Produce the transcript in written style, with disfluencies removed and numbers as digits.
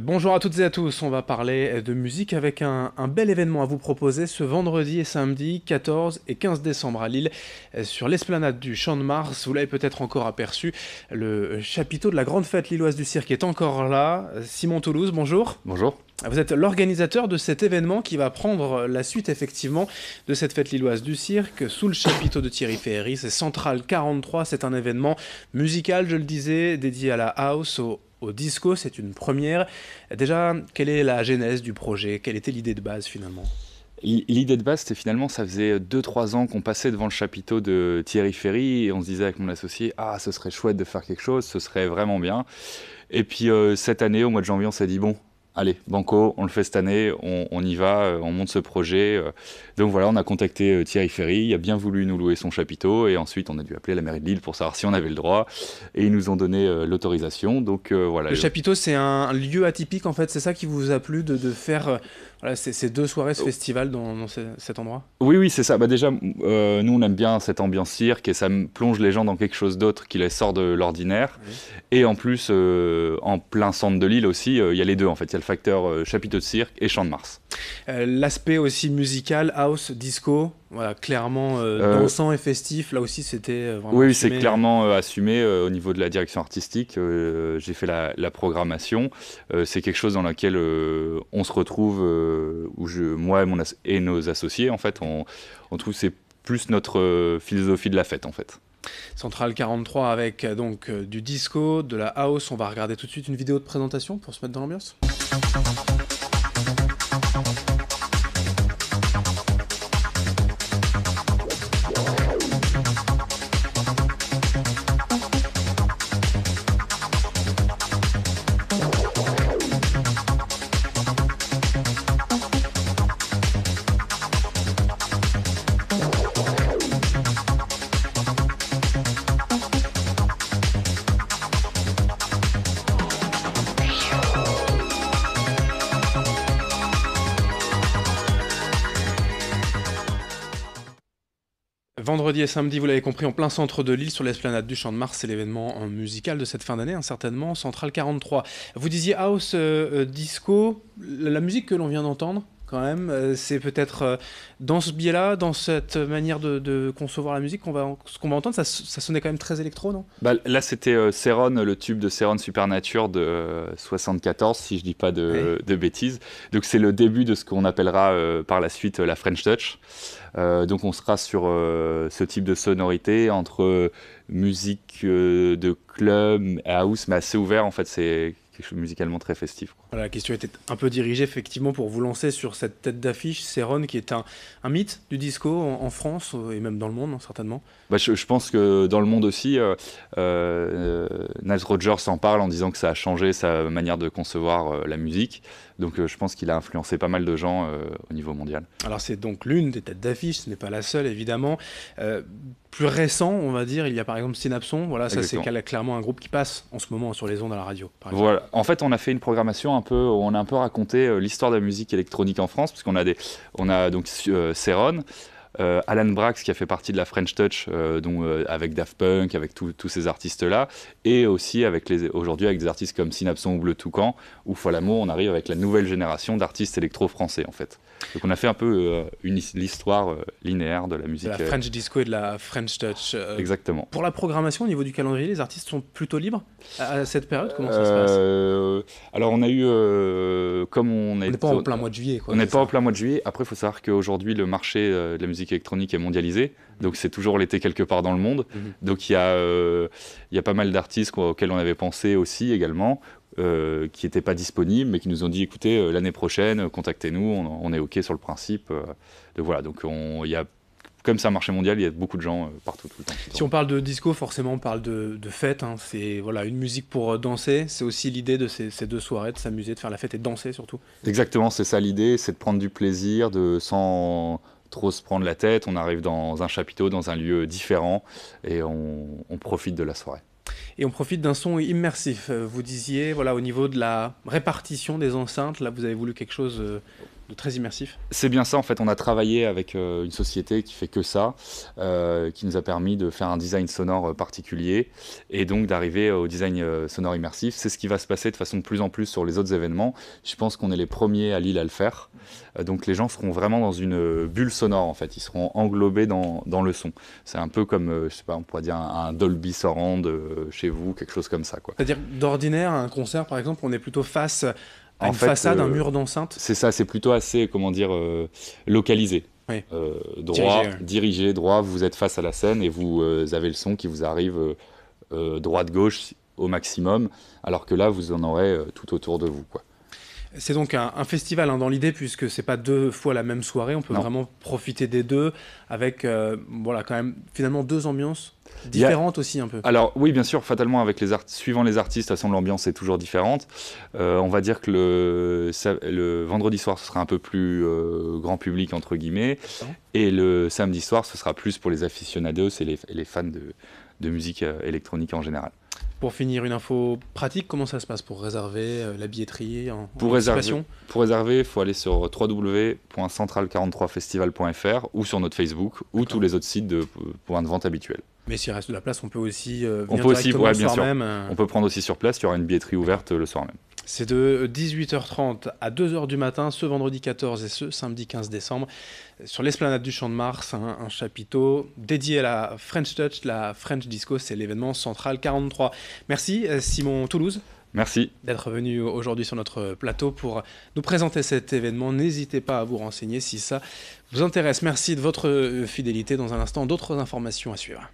Bonjour à toutes et à tous, on va parler de musique avec un bel événement à vous proposer ce vendredi et samedi 14 et 15 décembre à Lille sur l'esplanade du Champ de Mars. Vous l'avez peut-être encore aperçu, le chapiteau de la grande fête lilloise du cirque est encore là. Simon Toulouse, bonjour. Bonjour. Vous êtes l'organisateur de cet événement qui va prendre la suite effectivement de cette fête lilloise du cirque sous le chapiteau de Thierry Ferry. C'est Central 43, c'est un événement musical, je le disais, dédié à la house, au disco, c'est une première. Déjà, quelle est la genèse du projet? Quelle était l'idée de base finalement? L'idée de base, c'était finalement, ça faisait 2-3 ans qu'on passait devant le chapiteau de Thierry Ferry et on se disait avec mon associé, ah, ce serait chouette de faire quelque chose, ce serait vraiment bien. Et puis cette année, au mois de janvier, on s'est dit, bon, allez, banco, on le fait cette année, on y va, on monte ce projet. Donc voilà, on a contacté Thierry Ferry, il a bien voulu nous louer son chapiteau et ensuite on a dû appeler la mairie de Lille pour savoir si on avait le droit et ils nous ont donné l'autorisation. Donc voilà. Le chapiteau, c'est un lieu atypique en fait, c'est ça qui vous a plu de faire voilà, ces deux soirées, ce festival dans cet endroit? Oui, oui, c'est ça. Bah déjà, nous, on aime bien cette ambiance cirque et ça plonge les gens dans quelque chose d'autre qui les sort de l'ordinaire. Oui. Et en plus, en plein centre de l'île aussi, il y a les deux en fait. Il y a le facteur chapiteau de cirque et Champ de Mars. L'aspect aussi musical, house, disco, voilà, clairement dansant et festif, là aussi c'était vraiment Oui, oui, c'est assumé. clairement assumé au niveau de la direction artistique. J'ai fait la programmation. C'est quelque chose dans laquelle on se retrouve, moi et nos associés, en fait, on trouve que c'est plus notre philosophie de la fête, en fait. Central 43 avec donc du disco, de la house. On va regarder tout de suite une vidéo de présentation pour se mettre dans l'ambiance. Vendredi et samedi, vous l'avez compris, en plein centre de Lille, sur l'esplanade du Champ de Mars, c'est l'événement musical de cette fin d'année, certainement, Central 43. Vous disiez house, disco, la musique que l'on vient d'entendre, quand même, c'est peut-être dans ce biais-là, dans cette manière de concevoir la musique, ce qu'on va entendre, ça sonnait quand même très électro, non? Bah, là, c'était Céron, le tube de Céron Supernature de 74, si je dis pas Ouais. de bêtises. Donc c'est le début de ce qu'on appellera par la suite la French Touch. Donc on sera sur ce type de sonorité entre musique de club, house, mais assez ouvert. En fait, c'est quelque chose musicalement très festif, quoi. Voilà, la question était un peu dirigée effectivement pour vous lancer sur cette tête d'affiche, Céron, qui est un mythe du disco en France et même dans le monde, hein, certainement. Bah, je pense que dans le monde aussi, Nile Rodgers en parle en disant que ça a changé sa manière de concevoir la musique. Donc je pense qu'il a influencé pas mal de gens au niveau mondial. Alors c'est donc l'une des têtes d'affiche, ce n'est pas la seule évidemment. Euh, Plus récent, on va dire, il y a par exemple Synapson, voilà, ça c'est Exactement. clairement un groupe qui passe en ce moment sur les ondes à la radio, par exemple. Voilà. En fait, on a fait une programmation un peu, où on a un peu raconté l'histoire de la musique électronique en France, parce on a donc Céron, Alan Brax qui a fait partie de la French Touch, avec Daft Punk, avec tous ces artistes-là, et aussi aujourd'hui avec des artistes comme Synapson ou Bleu Toucan, ou Folamour, on arrive avec la nouvelle génération d'artistes électro-français en fait. Donc on a fait un peu l'histoire linéaire de la De musique. la French Disco et de la French Touch. Exactement. Pour la programmation, au niveau du calendrier, les artistes sont plutôt libres à cette période, comment ça se passe? Alors on a eu, comme On n'est pas en plein mois de juillet, quoi, on n'est c'est pas en ça. plein mois de juillet. Après, il faut savoir qu'aujourd'hui, le marché de la musique électronique est mondialisé. Donc, c'est toujours l'été quelque part dans le monde. Mhm. Donc, il y a pas mal d'artistes auxquels on avait pensé aussi également, qui n'étaient pas disponibles, mais qui nous ont dit, écoutez, l'année prochaine, contactez-nous, on est OK sur le principe. Donc, voilà. Donc, comme c'est un marché mondial, il y a beaucoup de gens partout, tout le temps. Tout le Si temps. on parle de disco, forcément on parle de fête, hein. C'est voilà, une musique pour danser, c'est aussi l'idée de ces deux soirées, de s'amuser, de faire la fête et de danser surtout. Exactement, c'est ça l'idée, c'est de prendre du plaisir, sans trop se prendre la tête. On arrive dans un chapiteau, dans un lieu différent, et on profite de la soirée. Et on profite d'un son immersif. Vous disiez, voilà, au niveau de la répartition des enceintes, là vous avez voulu quelque chose de très immersif. C'est bien ça, en fait, on a travaillé avec une société qui fait que ça, qui nous a permis de faire un design sonore particulier et donc d'arriver au design sonore immersif. C'est ce qui va se passer de façon de plus en plus sur les autres événements. Je pense qu'on est les premiers à Lille à le faire. Donc les gens seront vraiment dans une bulle sonore, en fait. Ils seront englobés dans le son. C'est un peu comme, je sais pas, on pourrait dire un Dolby Surround chez vous, quelque chose comme ça, quoi. C'est-à-dire, d'ordinaire, à un concert, par exemple, on est plutôt face à En une fait, façade, un mur d'enceinte. c'est ça, c'est plutôt assez, comment dire, localisé. Oui. Droit, Dirigé, ouais. dirigé, droit, vous êtes face à la scène et vous avez le son qui vous arrive droite-gauche au maximum, alors que là, vous en aurez tout autour de vous, quoi. C'est donc un festival dans l'idée, puisque c'est pas 2 fois la même soirée, on peut Non. vraiment profiter des deux, avec voilà, quand même finalement 2 ambiances Il y a- différentes aussi un peu. Alors oui, bien sûr, fatalement, avec suivant les artistes, de toute façon, l'ambiance est toujours différente. On va dire que le vendredi soir, ce sera un peu plus grand public, entre guillemets, et le samedi soir, ce sera plus pour les aficionados et les fans de musique électronique en général. Pour finir, une info pratique, comment ça se passe pour réserver la billetterie en Pour anticipation? réserver, il faut aller sur www.central43festival.fr ou sur notre Facebook ou D'accord. tous les autres sites de points de vente habituels. Mais s'il reste de la place, on peut aussi venir On peut aussi, directement ouais, le bien soir sûr. même. On peut prendre aussi sur place, il y aura une billetterie ouverte le soir même. C'est de 18h30 à 2h du matin, ce vendredi 14 et ce samedi 15 décembre, sur l'esplanade du Champ de Mars, un chapiteau dédié à la French Touch, la French Disco, c'est l'événement Central 43. Merci Simon Toulouse Merci. d'être venu aujourd'hui sur notre plateau pour nous présenter cet événement. N'hésitez pas à vous renseigner si ça vous intéresse. Merci de votre fidélité. Dans un instant, d'autres informations à suivre.